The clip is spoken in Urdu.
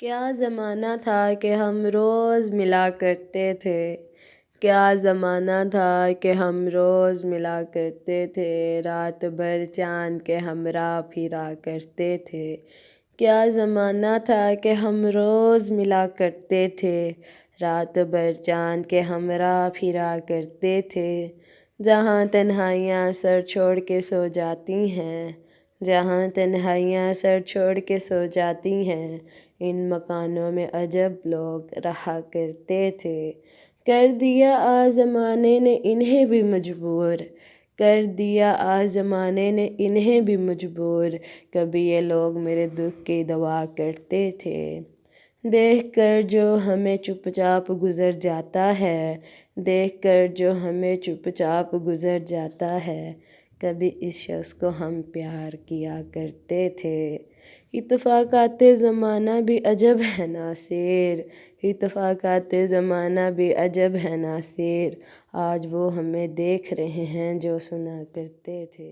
کیا زمانہ تھا کہ ہم روز ملا کرتے تھے، کیا زمانہ تھا کہ ہم روز ملا کرتے تھے، رات بھر چاند کے ہمراہ پھرا کرتے تھے۔ کیا زمانہ تھا کہ ہم روز ملا کرتے تھے، رات بھر چاند کے ہمراہ پھرا کرتے تھے۔ جہاں تنہائیاں سر چھوڑ کے سو جاتی ہیں، جہاں تنہائیاں سر چھوڑ کے سو جاتی ہیں، ان مکانوں میں عجب لوگ رہا کرتے تھے۔ کر دیا زمانے نے انہیں بھی مجبور، کر دیا زمانے نے انہیں بھی مجبور، کبھی یہ لوگ میرے دکھ کی دوا کرتے تھے۔ دیکھ کر جو ہمیں چپ چاپ گزر جاتا ہے، دیکھ کر جو ہمیں چپ چاپ گزر جاتا ہے، کبھی اس شخص کو ہم پیار کیا کرتے تھے۔ اتفاقات زمانہ بھی عجب ہے ناصر، اتفاقات زمانہ بھی عجب ہے ناصر، آج وہ ہمیں دیکھ رہے ہیں جو سنا کرتے تھے۔